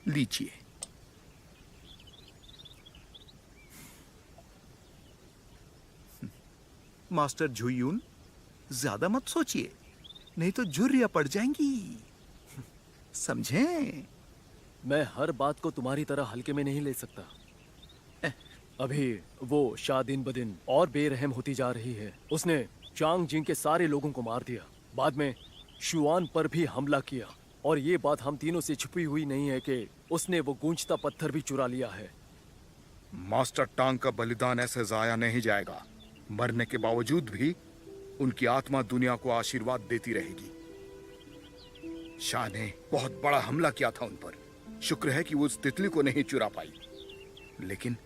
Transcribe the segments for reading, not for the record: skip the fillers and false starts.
लीजिए। मास्टर झुयून, ज्यादा मत सोचिए, नहीं तो झुर्रियां पड़ जाएंगी, समझें? मैं हर बात को तुम्हारी तरह हल्के में नहीं ले सकता। अभी वो शाह दिन ब दिन और बेरहम होती जा रही है। उसने चांग जिंग के सारे लोगों को मार दिया, बाद में शुआन पर भी हमला किया, और ये बात हम तीनों से छुपी हुई नहीं है कि उसने वो गूंजता पत्थर भी चुरा लिया है। मास्टर टांग का बलिदान ऐसे जाया नहीं जाएगा। मरने के बावजूद भी उनकी आत्मा दुनिया को आशीर्वाद देती रहेगी। शाह ने बहुत बड़ा हमला किया था उन पर। शुक्र है कि वो उस तितली को नहीं चुरा पाई। लेकिन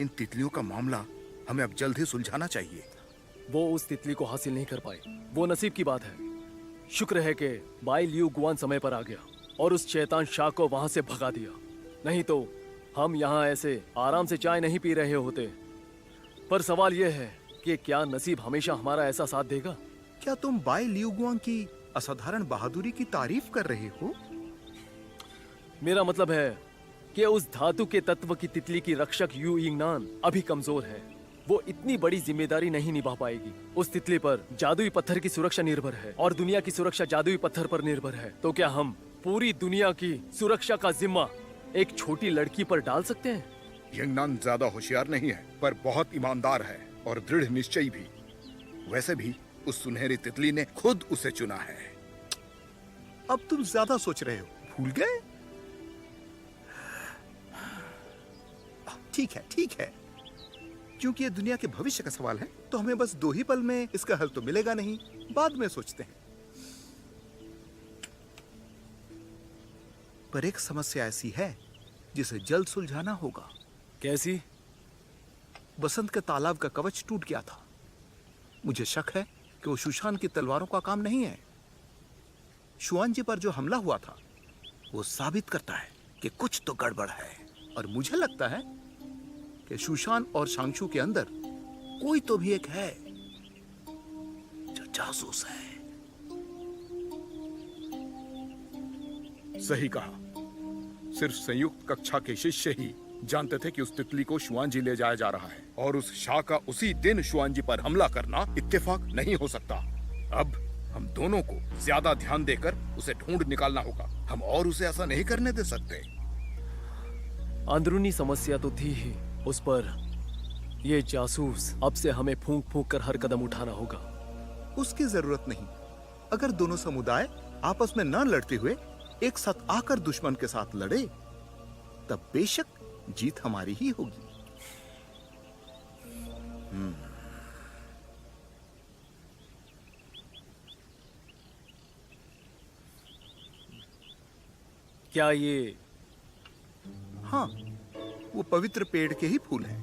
इन तितलियों का मामला हमें अब जल्द ही सुलझाना चाहिए। वो उस तितली को हासिल नहीं कर पाए, वो नसीब की बात है। शुक्र है कि बाई लियू गुआन समय पर आ गया और उस शैतान शाह को वहां से भगा दिया, नहीं तो हम यहाँ ऐसे आराम से चाय नहीं पी रहे होते। पर सवाल यह है कि क्या नसीब हमेशा हमारा ऐसा साथ देगा? क्या तुम बाई लियुगुआंग की असाधारण बहादुरी की तारीफ कर रहे हो? मेरा मतलब है कि उस धातु के तत्व की तितली की रक्षक यू यिंगनान अभी कमजोर है। वो इतनी बड़ी जिम्मेदारी नहीं निभा पाएगी। उस तितली पर जादुई पत्थर की सुरक्षा निर्भर है और दुनिया की सुरक्षा जादुई पत्थर पर निर्भर है। तो क्या हम पूरी दुनिया की सुरक्षा का जिम्मा एक छोटी लड़की पर डाल सकते हैं? यिंगनान ज्यादा होशियार नहीं है, पर बहुत ईमानदार है और दृढ़ निश्चयी भी। वैसे भी उस सुनहरी तितली ने खुद उसे चुना है। अब तुम ज्यादा सोच रहे हो, भूल गए? ठीक है। क्योंकि ये दुनिया के भविष्य का सवाल है, तो हमें बस 2 ही पल में इसका हल तो मिलेगा नहीं, बाद में सोचते हैं। पर एक समस्या ऐसी है जिसे जल्द सुलझाना होगा। कैसी? बसंत के तालाब का कवच टूट गया था। मुझे शक है कि वो शुशान की तलवारों का काम नहीं है। शुआन जी पर जो हमला हुआ था वो साबित करता है कि कुछ तो गड़बड़ है, और मुझे लगता है कि शुशान और शांगशु के अंदर कोई तो भी एक है जो जासूस है। सही कहा। सिर्फ संयुक्त कक्षा के शिष्य ही जानते थे कि उस तितली को शुआन जी ले जाया जा रहा है, और उस शाह का उसी दिन शुआन जी पर हमला करना इत्तेफाक नहीं हो सकता। अब हम दोनों को ज्यादा ध्यान देकर उसे ढूंढ निकालना होगा। हम और उसे ऐसा नहीं करने दे सकते। अंदरूनी समस्या तो थी ही, उस पर ये जासूस, अब से हमें फूंक फूंक कर हर कदम उठाना होगा। उसकी जरूरत नहीं। अगर दोनों समुदाय आपस में न लड़ते हुए एक साथ आकर दुश्मन के साथ लड़े, तब बेशक जीत हमारी ही होगी। क्या ये? हाँ, वो पवित्र पेड़ के ही फूल हैं।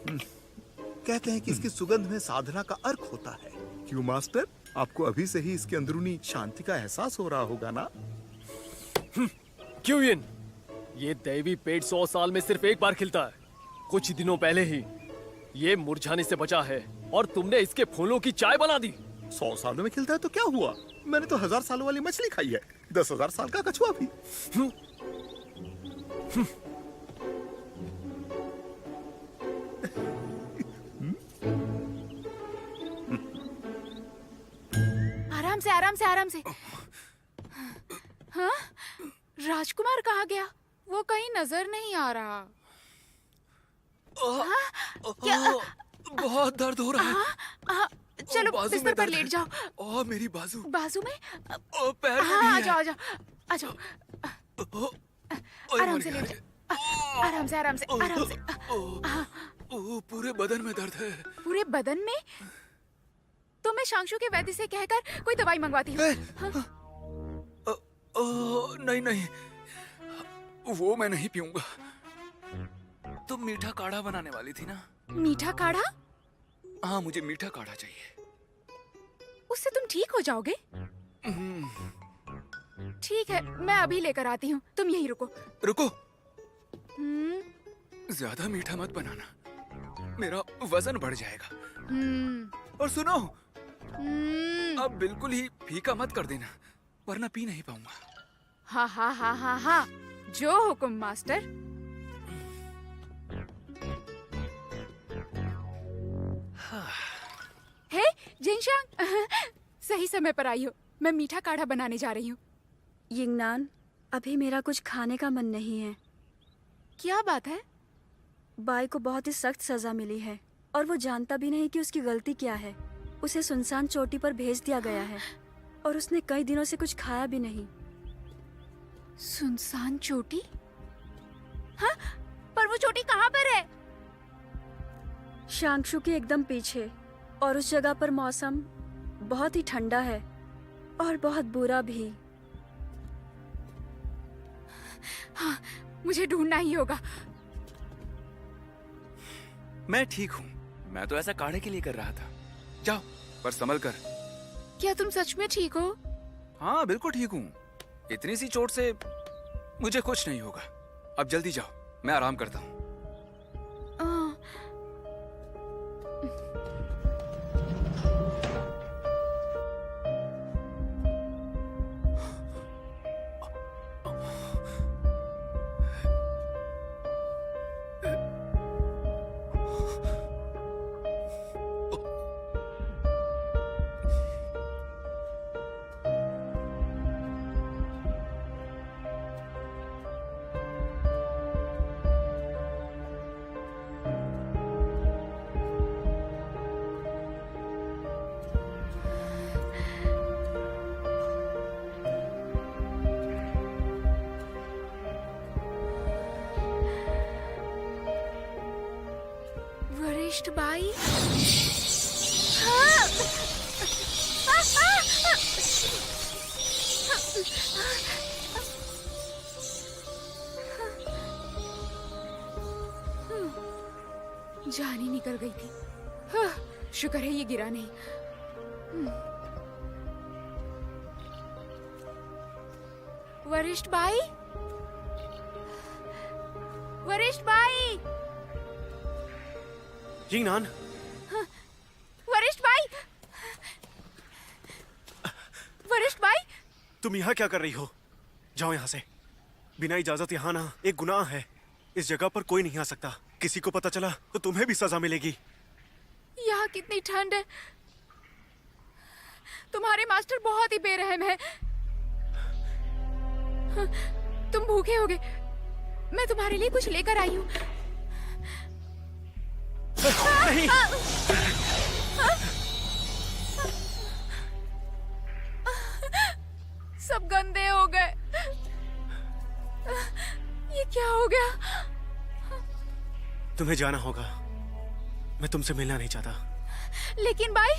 कहते हैं कि इसकी सुगंध में साधना का अर्क होता है। क्यों मास्टर, आपको अभी से ही इसके अंदरूनी शांति का एहसास हो रहा होगा ना? क्यों ये दैवी पेड़ 100 साल में सिर्फ एक बार खिलता है। कुछ दिनों पहले ही ये मुरझाने से बचा है और तुमने इसके फूलों की चाय बना दी। 100 सालों में खिलता है तो क्या हुआ? मैंने तो 1000 सालों वाली मछली खाई है, 10,000 साल का कछुआ भी। आराम से। हाँ? राजकुमार कहाँ गया? वो कहीं नजर नहीं आ रहा। क्या? बहुत दर्द हो रहा है। चलो बिस्तर पर लेट जाओ। और मेरी बाजू में? पैर में हाँ, भी है। आ जाओ। आराम से लेट जाओ। आराम से। पूरे बदन में दर्द है। पूरे बदन में? तो मैं शांगशु के वैद्य से कहकर कोई दवाई मंगवाती हूँ। नहीं, वो मैं नहीं पीऊंगा। तुम मीठा काढ़ा बनाने वाली थी ना? मीठा काढ़ा? हाँ, मुझे मीठा काढ़ा चाहिए। उससे तुम ठीक हो जाओगे? ठीक है, मैं अभी लेकर आती हूँ, तुम यहीं रुको। ज्यादा मीठा मत बनाना, मेरा वजन बढ़ जाएगा। और सुनो, अब बिल्कुल ही फीका मत कर देना, वरना पी नहीं पाऊंगा। हाँ। जो हुकुम मास्टर। हे जिनशांग, सही समय पर आई हो। मैं मीठा काढ़ा बनाने जा रही हूँ। यिंगनान, अभी मेरा कुछ खाने का मन नहीं है। क्या बात है? बाई को बहुत ही सख्त सजा मिली है और वो जानता भी नहीं कि उसकी गलती क्या है। उसे सुनसान चोटी पर भेज दिया गया है और उसने कई दिनों से कुछ खाया भी नहीं। सुनसान चोटी? हाँ, पर वो चोटी कहाँ पर है? शांगशु के एकदम पीछे, और उस जगह पर मौसम बहुत ही ठंडा है और बहुत बुरा भी। हाँ, मुझे ढूंढना ही होगा। मैं ठीक हूँ। मैं तो ऐसा काढ़े के लिए कर रहा था। जाओ, पर संभल कर। क्या तुम सच में ठीक हो? हाँ, बिल्कुल ठीक हूँ। इतनी सी चोट से मुझे कुछ नहीं होगा। अब जल्दी जाओ, मैं आराम करता हूँ। वरिष्ठ बाई? जान ही निकल गई थी। शुक्र है ये गिरा नहीं। वरिष्ठ बाई? वरिष्ठ बाई? यिंगनान, वरिष्ठ बाई? वरिष्ठ बाई? तुम यहाँ क्या कर रही हो? जाओ यहाँ से। बिना इजाजत यहाँ आना एक गुनाह है। इस जगह पर कोई नहीं आ सकता। किसी को पता चला तो तुम्हें भी सजा मिलेगी। यहाँ कितनी ठंड है। तुम्हारे मास्टर बहुत ही बेरहम है। तुम भूखे होगे। मैं तुम्हारे लिए कुछ लेकर आई हूँ। नहीं। सब गंदे हो गए। ये क्या हो गया? तुम्हें जाना होगा। मैं तुमसे मिलना नहीं चाहता। लेकिन भाई,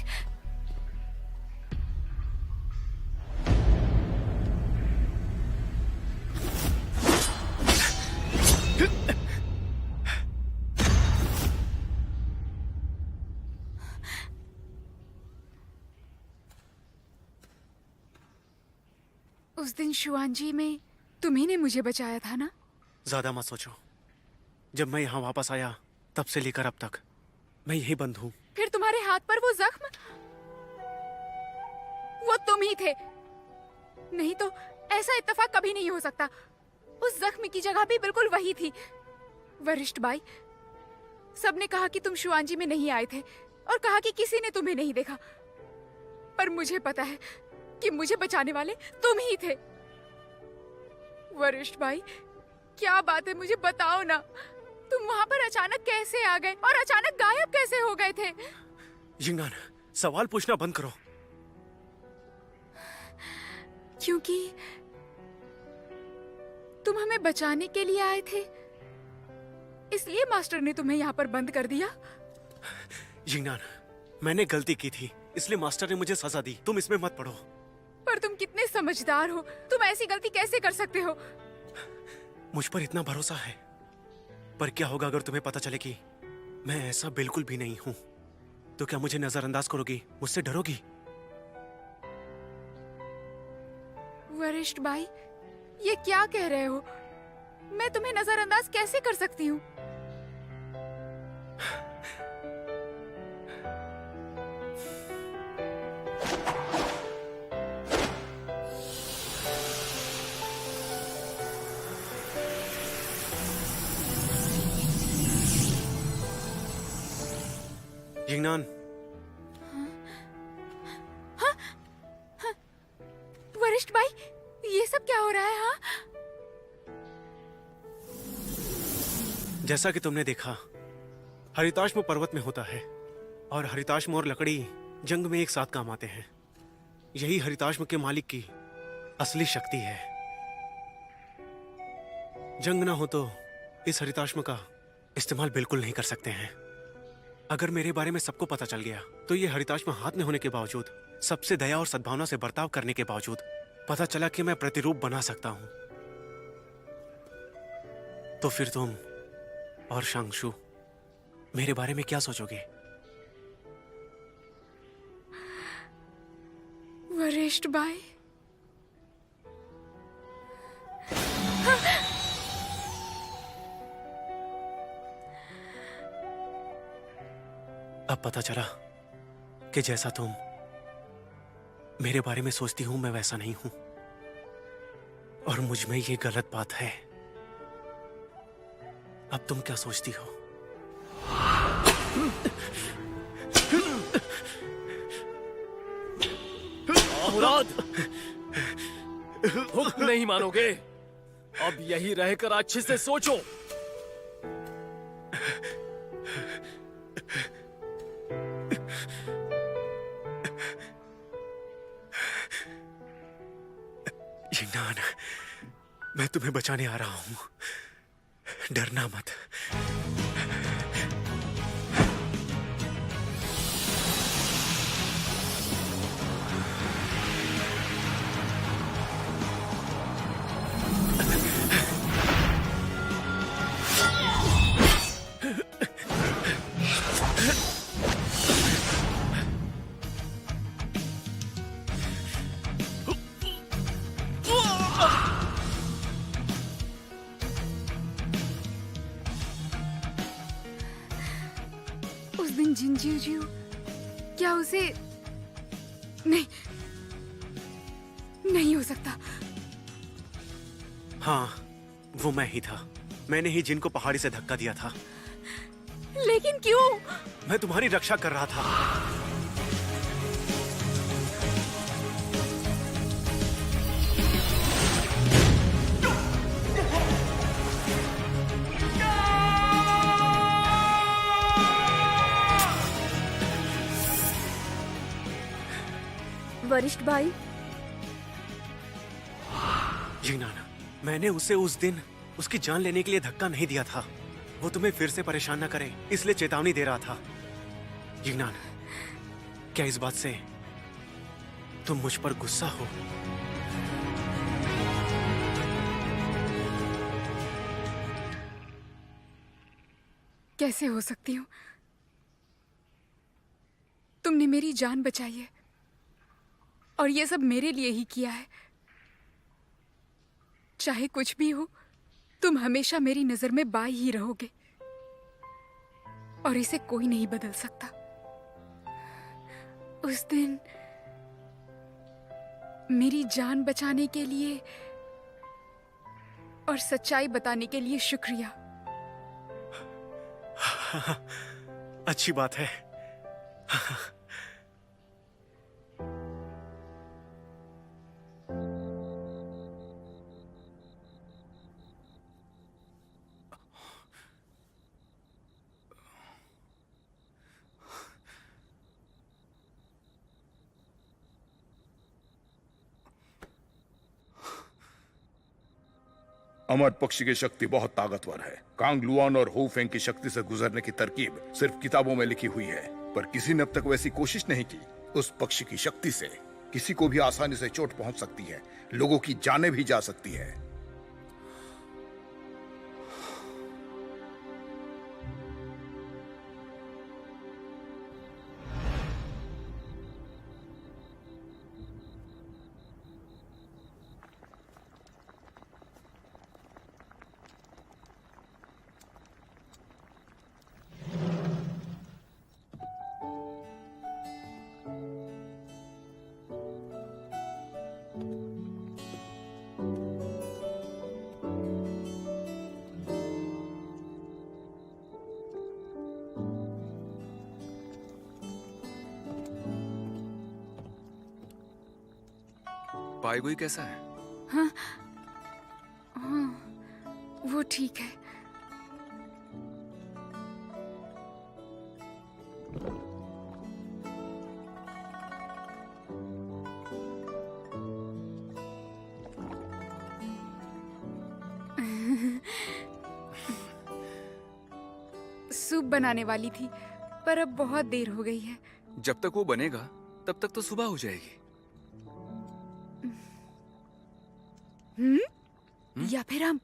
उस दिन शुआनजी में तुम्ही ने मुझे बचाया था ना? ज्यादा मत सोचो। जब मैं यहाँ वापस आया तब से लेकर अब तक मैं यही बंद हूँ। फिर तुम्हारे हाथ पर वो जख्म, वो तुम ही थे। नहीं तो ऐसा इत्तेफाक कभी नहीं हो सकता। उस जख्म की जगह भी बिल्कुल वही थी। वरिष्ठ बाई, सबने कहा कि तुम शुआनजी में नहीं आए थे और कहा कि किसी ने तुम्हें नहीं देखा, पर मुझे पता है कि मुझे बचाने वाले तुम ही थे। वरिष्ठ भाई, क्या बात है, मुझे बताओ ना। तुम वहां पर अचानक कैसे आ गए और अचानक गायब कैसे हो गए थे? यिंगनान, सवाल पूछना बंद करो। क्योंकि तुम हमें बचाने के लिए आए थे, इसलिए मास्टर ने तुम्हें यहाँ पर बंद कर दिया। यिंगनान, मैंने गलती की थी, इसलिए मास्टर ने मुझे सजा दी। तुम इसमें मत पड़ो। पर तुम कितने समझदार हो। तुम ऐसी गलती कैसे कर सकते हो? मुझ पर इतना भरोसा है, पर क्या होगा अगर तुम्हें पता चले कि मैं ऐसा बिल्कुल भी नहीं हूं? तो क्या मुझे नजरअंदाज करोगी? मुझसे डरोगी? वरिष्ठ भाई, ये क्या कह रहे हो? मैं तुम्हें नजरअंदाज कैसे कर सकती हूँ? यिंगनान, वरिष्ठ भाई, ये सब क्या हो रहा है? हाँ, जैसा कि तुमने देखा, हरिताश्म पर्वत में होता है और हरिताश्म और लकड़ी जंग में एक साथ काम आते हैं। यही हरिताश्म के मालिक की असली शक्ति है। जंग ना हो तो इस हरिताश्म का इस्तेमाल बिल्कुल नहीं कर सकते हैं। अगर मेरे बारे में सबको पता चल गया तो ये हरिताश्म हाथ में होने के बावजूद, सबसे दया और सद्भावना से बर्ताव करने के बावजूद पता चला कि मैं प्रतिरूप बना सकता हूं, तो फिर तुम और शांगशु मेरे बारे में क्या सोचोगे? वरिष्ठ भाई, अब पता चला कि जैसा तुम मेरे बारे में सोचती हूं मैं वैसा नहीं हूं, और मुझ में ये गलत बात है। अब तुम क्या सोचती हो? मुराद, हुक्म नहीं मानोगे? अब यही रहकर अच्छे से सोचो। यिंगनान, मैं तुम्हें बचाने आ रहा हूं, डरना मत। उस दिन जिंजीजियो, क्या उसे नहीं, नहीं हो सकता। हाँ, वो मैं ही था। मैंने ही जिनको पहाड़ी से धक्का दिया था। लेकिन क्यों? मैं तुम्हारी रक्षा कर रहा था। वरिष्ठ भाई, यिंगनान, मैंने उसे उस दिन उसकी जान लेने के लिए धक्का नहीं दिया था। वो तुम्हें फिर से परेशान न करे इसलिए चेतावनी दे रहा था। यिंगनान, क्या इस बात से तुम मुझ पर गुस्सा हो? कैसे हो सकती हूँ? तुमने मेरी जान बचाई है और ये सब मेरे लिए ही किया है। चाहे कुछ भी हो, तुम हमेशा मेरी नजर में बाई ही रहोगे और इसे कोई नहीं बदल सकता। उस दिन मेरी जान बचाने के लिए और सच्चाई बताने के लिए शुक्रिया। अच्छी बात है। अमर पक्षी की शक्ति बहुत ताकतवर है। कांग लुआन और हो फेंग की शक्ति से गुजरने की तरकीब सिर्फ किताबों में लिखी हुई है, पर किसी ने अब तक वैसी कोशिश नहीं की। उस पक्षी की शक्ति से किसी को भी आसानी से चोट पहुंच सकती है, लोगों की जानें भी जा सकती है। बाईगुई कैसा है? हाँ, वो ठीक है। सूप बनाने वाली थी, पर अब बहुत देर हो गई है। जब तक वो बनेगा तब तक तो सुबह हो जाएगी। या फिर हम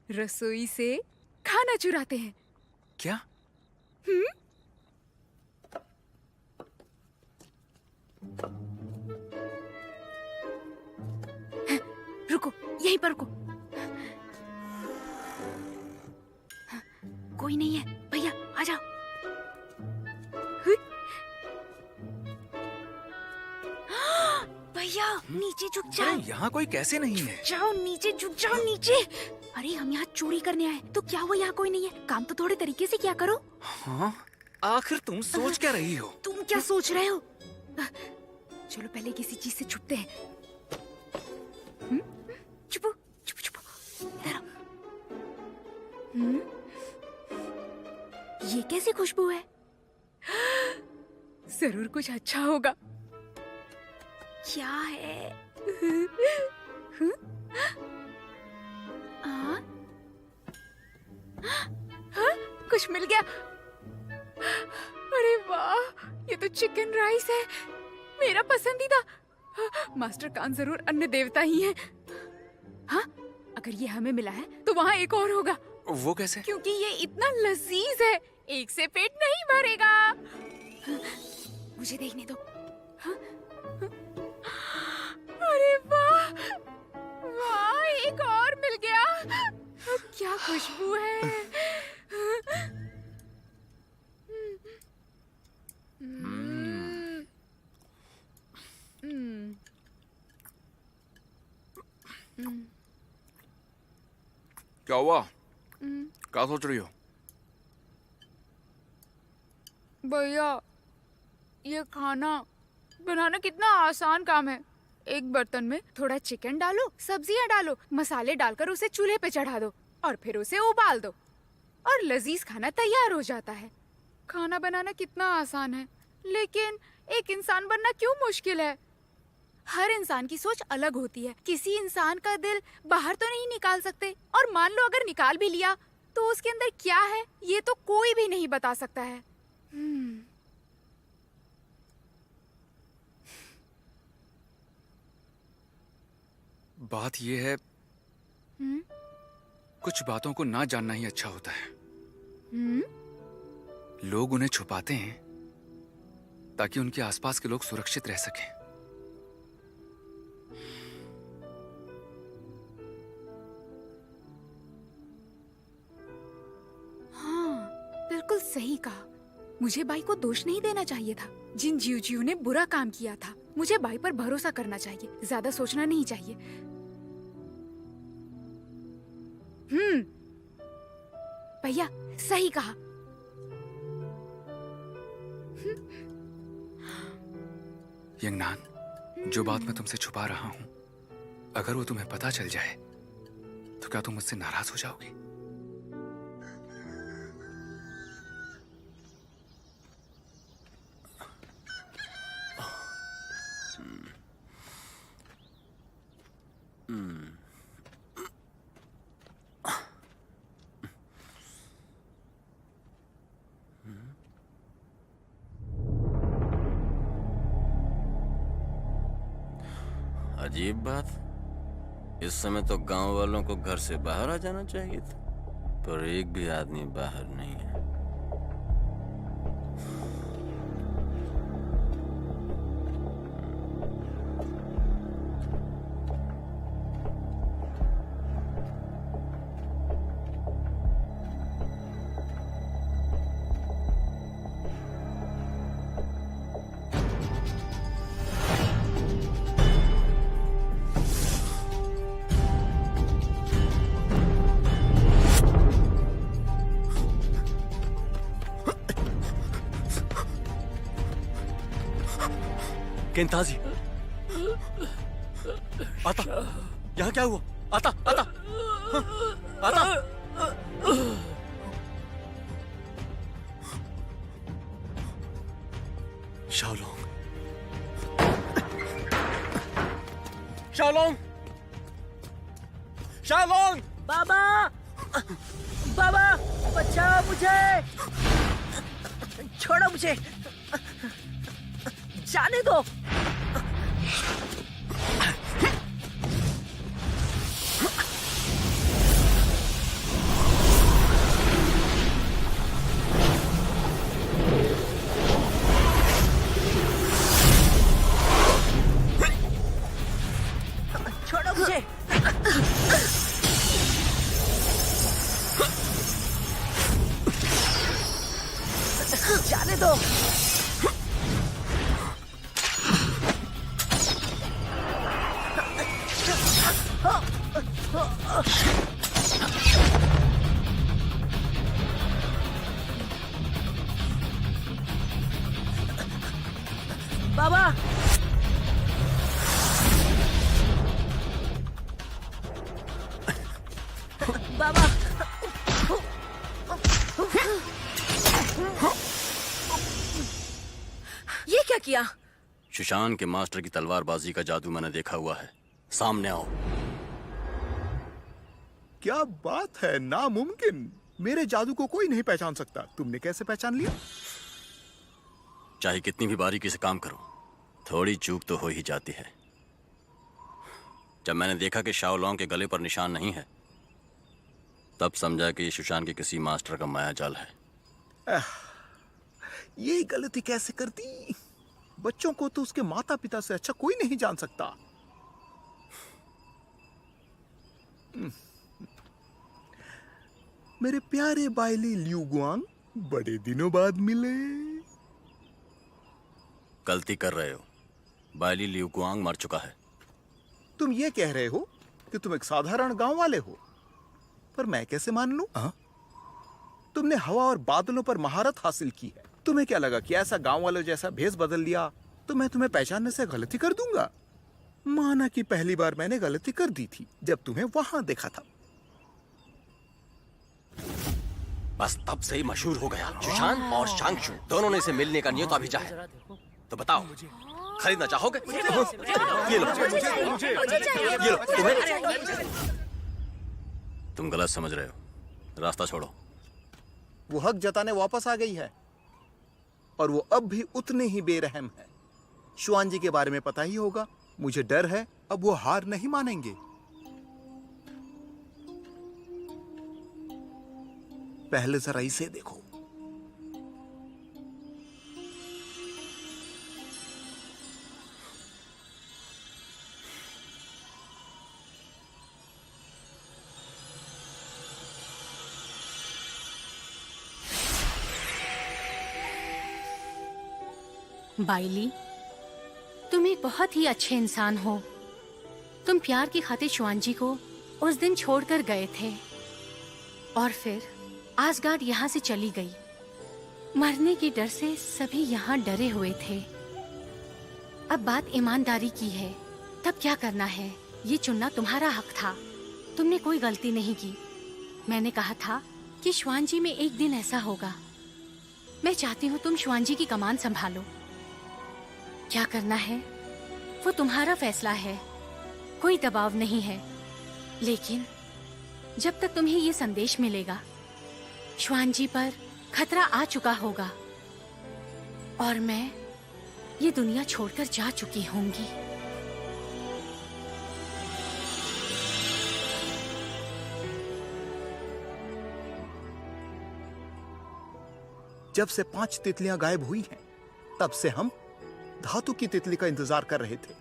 रसोई से खाना चुराते हैं। क्या? रुको, यहीं पर रुको। कोई नहीं है, भैया आ जाओ। भैया नीचे झुक जाओ। अरे यहाँ कोई कैसे नहीं है? जाओ नीचे, झुक जाओ नीचे। अरे हम यहाँ चोरी करने आए, तो क्या हुआ यहाँ कोई नहीं है? काम तो थोड़े तरीके से क्या करो। हाँ? आखिर तुम सोच क्या रही हो? तुम क्या सोच रहे हो? चलो पहले किसी चीज से छुपते हैं। छुपो छुपो छुपो, इधर आओ। ये कैसी खुशबू है? जरूर कुछ अच्छा होगा। क्या है? कुछ मिल गया। अरे वाह, ये तो चिकन राइस है, मेरा पसंदीदा। मास्टर कान जरूर अन्य देवता ही है। हाँ, अगर ये हमें मिला है तो वहाँ एक और होगा। वो कैसे? क्योंकि ये इतना लजीज है, एक से पेट नहीं भरेगा। मुझे देखने दो। हाँ? अरे वाह वाह, एक और मिल गया। क्या खुशबू है। क्या हुआ? क्या सोच रही हो? भैया, ये खाना बनाना कितना आसान काम है। एक बर्तन में थोड़ा चिकन डालो, सब्जियां डालो, मसाले डालकर उसे चूल्हे पे चढ़ा दो और फिर उसे उबाल दो और लजीज खाना तैयार हो जाता है। खाना बनाना कितना आसान है, लेकिन एक इंसान बनना क्यों मुश्किल है? हर इंसान की सोच अलग होती है। किसी इंसान का दिल बाहर तो नहीं निकाल सकते, और मान लो अगर निकाल भी लिया तो उसके अंदर क्या है ये तो कोई भी नहीं बता सकता है। बात ये है, कुछ बातों को ना जानना ही अच्छा होता है। लोग उन्हें छुपाते हैं ताकि उनके आसपास के लोग सुरक्षित रह सकें। हाँ, बिल्कुल सही कहा। मुझे बाई को दोष नहीं देना चाहिए था। जिन जीव ने बुरा काम किया था, मुझे बाई पर भरोसा करना चाहिए, ज्यादा सोचना नहीं चाहिए। भैया सही कहा। यंगनान, जो बात मैं तुमसे छुपा रहा हूं, अगर वो तुम्हें पता चल जाए तो क्या तुम मुझसे नाराज हो जाओगी? अजीब बात, इस समय तो गांव वालों को घर से बाहर आ जाना चाहिए था, पर एक भी आदमी बाहर नहीं है। केंताजी, आता, यहाँ क्या हुआ? आता, आता, हाँ, आता। शाओलोंग, शाओलोंग, शाओलोंग! बाबा, बाबा, बचाओ मुझे! छोड़ो मुझे! जाने दो! छोड़ो मुझे! जाने दो! बाबा, बाबा, ये क्या किया? सुशांत के मास्टर की तलवारबाजी का जादू मैंने देखा हुआ है। सामने आओ। क्या बात है, नामुमकिन। मेरे जादू को कोई नहीं पहचान सकता। तुमने कैसे पहचान लिया? चाहे कितनी भी बारीकी से काम करो, थोड़ी चूक तो हो ही जाती है। जब मैंने देखा कि शाओलोंग के गले पर निशान नहीं है, तब समझा कि ये सुशांत के किसी मास्टर का मायाजाल है। ये गलती कैसे कर दी? बच्चों को तो उसके माता पिता से अच्छा कोई नहीं जान सकता। मेरे प्यारे बाइली लिu गुआंग, बड़े दिनों बाद मिले। गलती कर रहे हो। बाइली लिu गुआंग मर चुका है। तुम ये कह रहे हो कि तुम एक साधारण गांव वाले हो, पर मैं कैसे मान लूं? तुमने हवा और बादलों पर महारत हासिल की है। तुम्हें क्या लगा कि ऐसा गांव वालों जैसा भेष बदल लिया तो मैं तुम्हें पहचानने से गलती कर दूंगा? माना कि पहली बार मैंने गलती कर दी थी जब तुम्हें वहां देखा था। बस तब से ही मशहूर हो गया। सुशांत और शांगशु दोनों ने इसे मिलने का न्योता भेजा है। तो बताओ, खरीदना चाहोगे? ये लो, ये लो, तुम्हें। तुम गलत समझ रहे हो। रास्ता छोड़ो। वो हक जताने वापस आ गई है और वो अब भी उतने ही बेरहम है। शुआन जी के बारे में पता ही होगा। मुझे डर है अब वो हार नहीं मानेंगे। पहले जरा इसे देखो। बाइली, तुम एक बहुत ही अच्छे इंसान हो। तुम प्यार की खातिर शुआन जी को उस दिन छोड़कर गए थे और फिर आसगार्ड यहाँ से चली गई। मरने के डर से सभी यहाँ डरे हुए थे। अब बात ईमानदारी की है। तब क्या करना है, ये चुनना तुम्हारा हक था। तुमने कोई गलती नहीं की। मैंने कहा था कि शुआन जी में एक दिन ऐसा होगा। मैं चाहती हूँ तुम शुआन जी की कमान संभालो। क्या करना है वो तुम्हारा फैसला है, कोई दबाव नहीं है। लेकिन जब तक तुम्हें ये संदेश मिलेगा शुआन जी पर खतरा आ चुका होगा और मैं ये दुनिया छोड़कर जा चुकी होंगी। जब से 5 तितलियां गायब हुई हैं, तब से हम धातु की तितली का इंतजार कर रहे थे,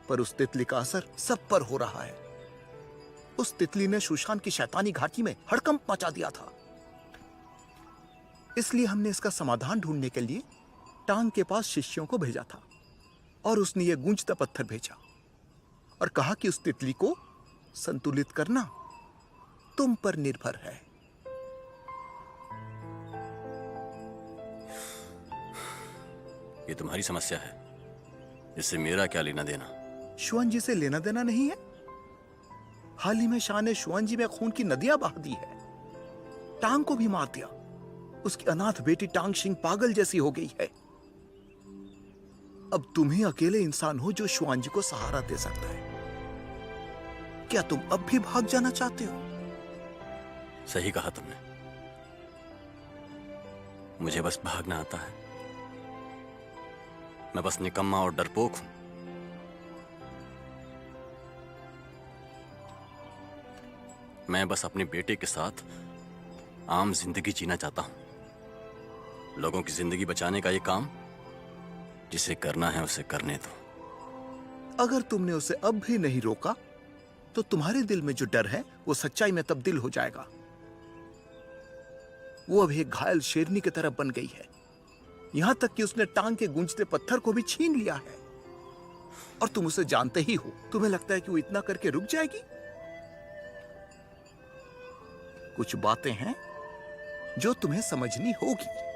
पर उस तितली का असर सब पर हो रहा है। उस तितली ने सुशान की शैतानी घाटी में हड़कंप मचा दिया था। इसलिए हमने इसका समाधान ढूंढने के लिए टांग के पास शिष्यों को भेजा था और उसने ये गूंजता पत्थर भेजा और कहा कि उस तितली को संतुलित करना तुम पर निर्भर है। ये तुम्हारी समस्या है, इससे मेरा क्या लेना देना? शुआन जी से लेना देना नहीं है? हाल ही में शाह ने शुआन जी में खून की नदियां बहा दी है, टांग को भी मार दिया। उसकी अनाथ बेटी टांग शिंग पागल जैसी हो गई है। अब तुम ही अकेले इंसान हो जो शुआन जी को सहारा दे सकता है। क्या तुम अब भी भाग जाना चाहते हो? सही कहा तुमने, मुझे बस भागना आता है। मैं बस निकम्मा और डरपोक हूं। मैं बस अपने बेटे के साथ आम जिंदगी जीना चाहता हूं। लोगों की जिंदगी बचाने का ये काम, जिसे करना है उसे करने दो। अगर तुमने उसे अब भी नहीं रोका तो तुम्हारे दिल में जो डर है वो सच्चाई में तब्दील हो जाएगा। वो अब एक घायल शेरनी की तरह बन गई है, यहां तक कि उसने टांग के गूंजते पत्थर को भी छीन लिया है। और तुम उसे जानते ही हो। तुम्हें लगता है कि वो इतना करके रुक जाएगी? कुछ बातें हैं जो तुम्हें समझनी होगी।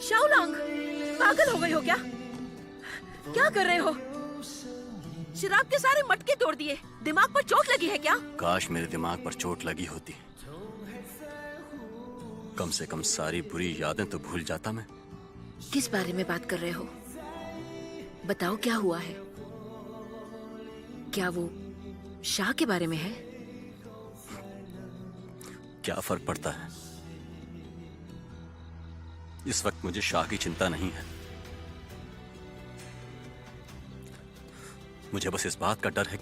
शाओलांग, पागल हो गई हो क्या? क्या कर रहे हो? शराब के सारे मटके तोड़ दिए। दिमाग पर चोट लगी है क्या? काश मेरे दिमाग पर चोट लगी होती, कम से कम सारी बुरी यादें तो भूल जाता मैं। किस बारे में बात कर रहे हो? बताओ क्या हुआ है? क्या वो शाह के बारे में है? क्या फर्क पड़ता है? इस वक्त मुझे शाह की चिंता नहीं है। मुझे बस इस बात का डर है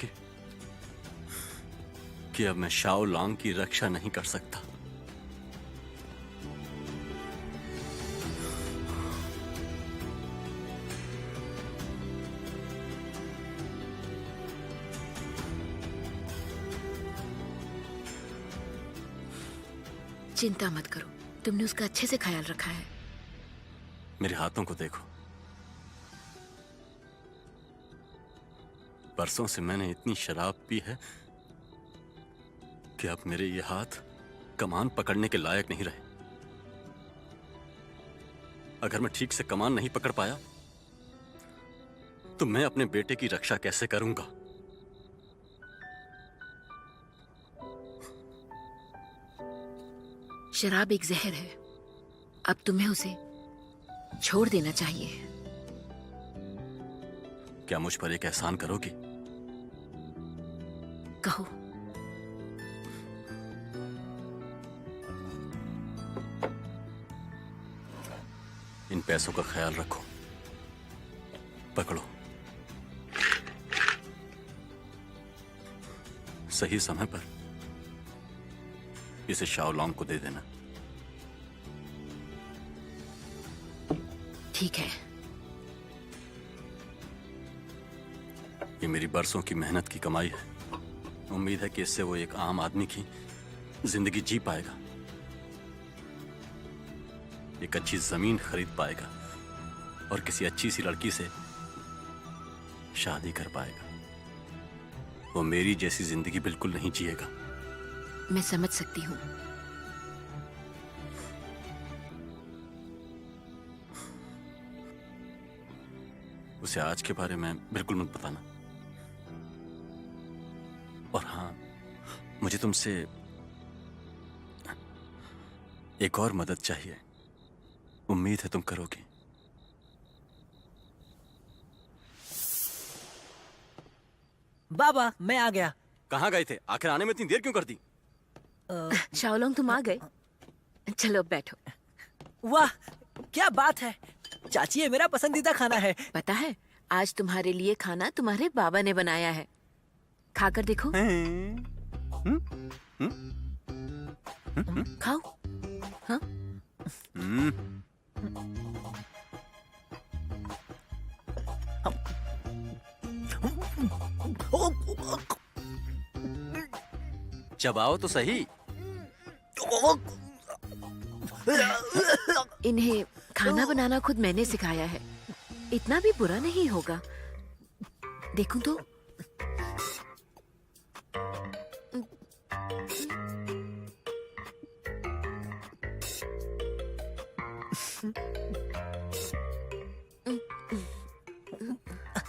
कि अब मैं शाओलांग की रक्षा नहीं कर सकता। चिंता मत करो, तुमने उसका अच्छे से ख्याल रखा है। मेरे हाथों को देखो, बरसों से मैंने इतनी शराब पी है कि अब मेरे ये हाथ कमान पकड़ने के लायक नहीं रहे। अगर मैं ठीक से कमान नहीं पकड़ पाया तो मैं अपने बेटे की रक्षा कैसे करूंगा? शराब एक जहर है, अब तुम्हें उसे छोड़ देना चाहिए। क्या मुझ पर एक एहसान करोगी? कहो। इन पैसों का ख्याल रखो, पकड़ो। सही समय पर इसे शाओलांग को दे देना। ठीक है। ये मेरी बरसों की मेहनत की कमाई है। उम्मीद है कि इससे वो एक आम आदमी की जिंदगी जी पाएगा, एक अच्छी जमीन खरीद पाएगा और किसी अच्छी सी लड़की से शादी कर पाएगा। वो मेरी जैसी जिंदगी बिल्कुल नहीं जिएगा। मैं समझ सकती हूँ। उसे आज के बारे में बिल्कुल मत बताना। और हाँ, मुझे तुमसे एक और मदद चाहिए। उम्मीद है तुम करोगे। बाबा मैं आ गया। कहाँ गए थे? आखिर आने में इतनी देर क्यों कर दी? शाओलोंग तुम आ गए? चलो बैठो। वाह क्या बात है चाची, ये मेरा पसंदीदा खाना है। पता है आज तुम्हारे लिए खाना तुम्हारे बाबा ने बनाया है, खाकर देखो। खाओ। हाँ? चबाओ तो सही। इन्हें खाना बनाना खुद मैंने सिखाया है, इतना भी बुरा नहीं होगा। देखूं तो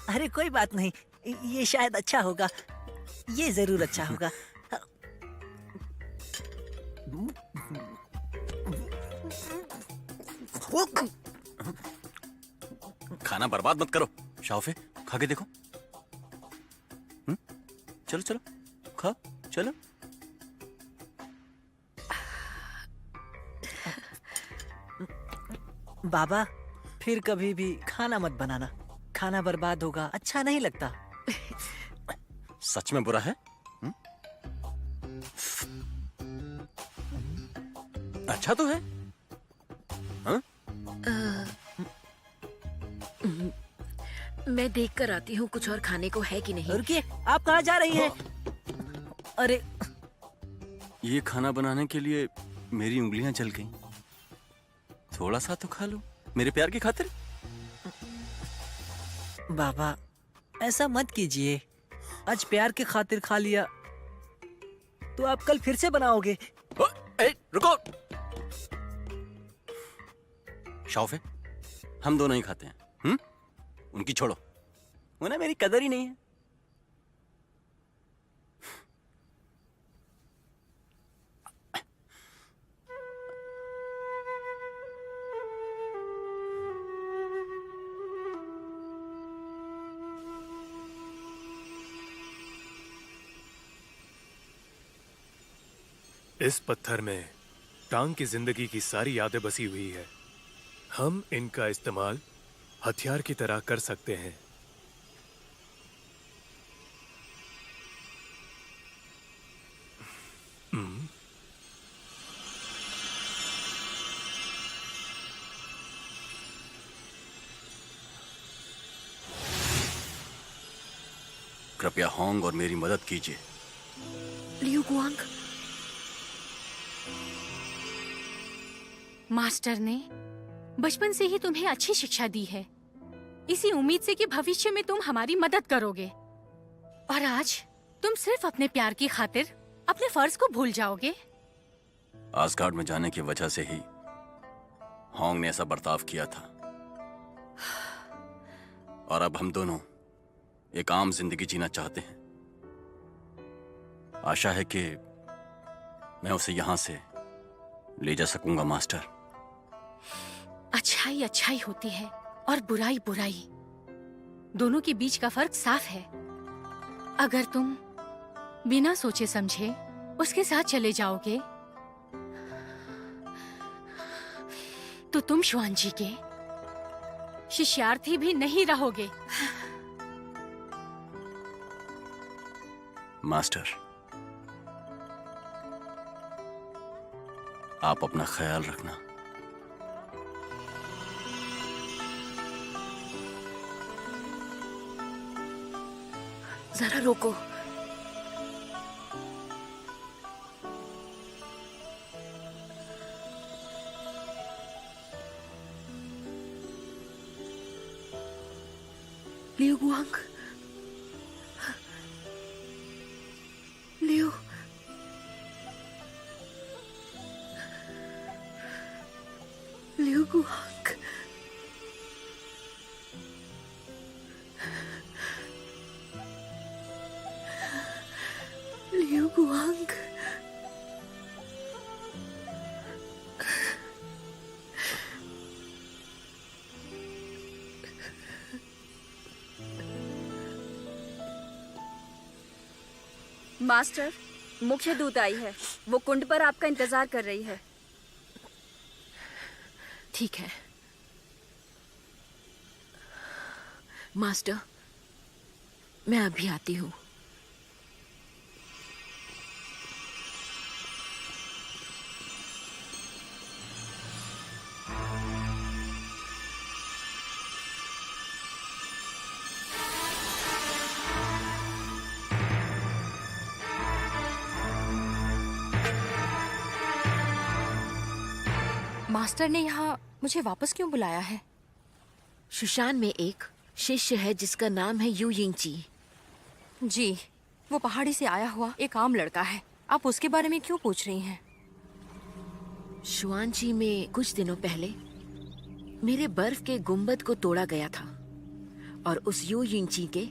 अरे कोई बात नहीं, ये शायद अच्छा होगा, ये जरूर अच्छा होगा। खाना बर्बाद मत करो। शाओफे खा के देखो। चलो चलो खाओ चलो। बाबा फिर कभी भी खाना मत बनाना, खाना बर्बाद होगा, अच्छा नहीं लगता। सच में बुरा है? अच्छा तो है। हाँ? मैं देख कर आती हूँ कुछ और खाने को है कि नहीं। रुकिए, आप कहाँ जा रही हैं? अरे ये खाना बनाने के लिए मेरी उंगलियां जल गईं। थोड़ा सा तो खा लो मेरे प्यार की खातिर। बाबा ऐसा मत कीजिए, आज प्यार की खातिर खा लिया तो आप कल फिर से बनाओगे। रुको। शाओफे हम दोनों ही खाते हैं। उनकी छोड़ो, उन्हें मेरी कदर ही नहीं है। इस पत्थर में टांग की जिंदगी की सारी यादें बसी हुई है। हम इनका इस्तेमाल हथियार की तरह कर सकते हैं। कृपया होंग और मेरी मदद कीजिए। लियू गुआंग, मास्टर ने बचपन से ही तुम्हें अच्छी शिक्षा दी है, इसी उम्मीद से कि भविष्य में तुम हमारी मदद करोगे, और आज तुम सिर्फ अपने प्यार की खातिर अपने फर्ज को भूल जाओगे। आसगार्ड में जाने की वजह से ही होंग ने ऐसा बर्ताव किया था, और अब हम दोनों एक आम जिंदगी जीना चाहते हैं। आशा है कि मैं उसे यहां से ले जा सकूंगा मास्टर। अच्छाई अच्छाई होती है और बुराई बुराई, दोनों के बीच का फर्क साफ है। अगर तुम बिना सोचे समझे उसके साथ चले जाओगे तो तुम शुआंजी के शिष्यार्थी भी नहीं रहोगे। मास्टर, आप अपना ख्याल रखना। जरा रोको। Liu Guang, Liu, Liu Guang, Liu Guang. Master, मुख्य दूत आई है। वो कुंड पर आपका इंतजार कर रही है। ठीक है मास्टर, मैं अभी आती हूँ। मास्टर ने यहाँ मुझे वापस क्यों बुलाया है? शुशान में एक शिष्य है जिसका नाम है यू यिंगची। जी, वो पहाड़ी से आया हुआ एक आम लड़का है। आप उसके बारे में क्यों पूछ रही हैं? शुआनची में कुछ दिनों पहले मेरे बर्फ के गुंबद को तोड़ा गया था और उस यू यिंगची के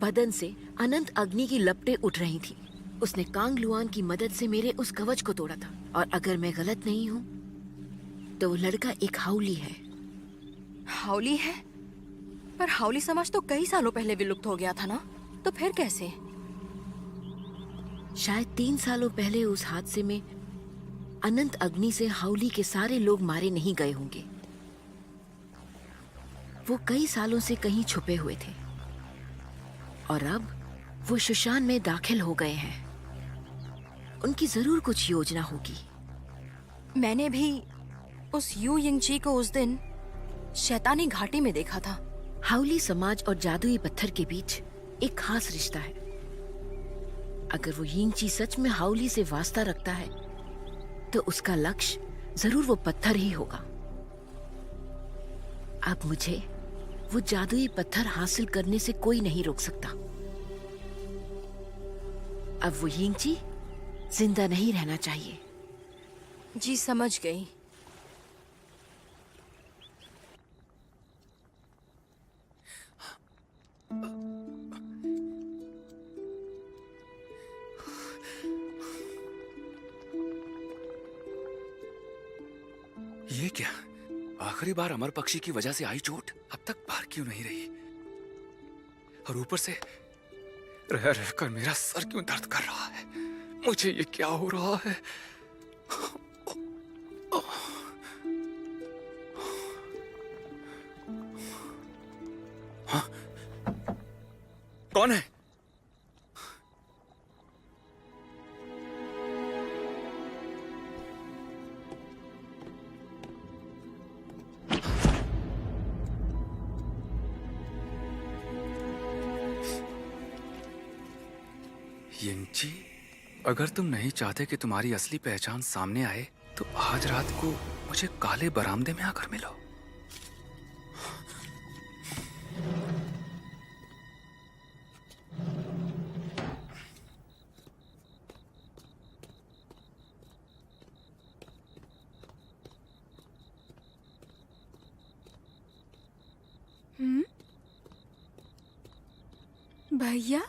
बदन से अनंत अग्नि की लपटें उठ रही थी। उसने कांग लुआन की मदद से मेरे उस कवच को तोड़ा था और अगर मैं गलत नहीं हूँ तो वो लड़का एक हाउली है। हाउली है? पर हाउली समाज तो कई सालों पहले विलुप्त हो गया था ना, तो फिर कैसे? शायद 3 सालों पहले उस हादसे में अनंत अग्नि से हाउली के सारे लोग मारे नहीं गए होंगे। वो कई सालों से कहीं छुपे हुए थे और अब वो शुशान में दाखिल हो गए हैं। उनकी जरूर कुछ योजना होगी। मैंने भी उस यू यिंगची को उस दिन शैतानी घाटी में देखा था। हाउली समाज और जादुई पत्थर के बीच एक खास रिश्ता है। अगर वो यिंगची सच में हाउली से वास्ता रखता है तो उसका लक्ष्य जरूर वो पत्थर ही होगा। अब मुझे वो जादुई पत्थर हासिल करने से कोई नहीं रोक सकता। अब वो यिंगची जिंदा नहीं रहना चाहिए। जी समझ गई। ये क्या? आखिरी बार अमर पक्षी की वजह से आई चोट अब तक बाहर क्यों नहीं रही? और ऊपर से रह रहकर मेरा सर क्यों दर्द कर रहा है? मुझे ये क्या हो रहा है? हाँ? कौन है? यिंगची, अगर तुम नहीं चाहते कि तुम्हारी असली पहचान सामने आए तो आज रात को मुझे काले बरामदे में आकर मिलो। भैया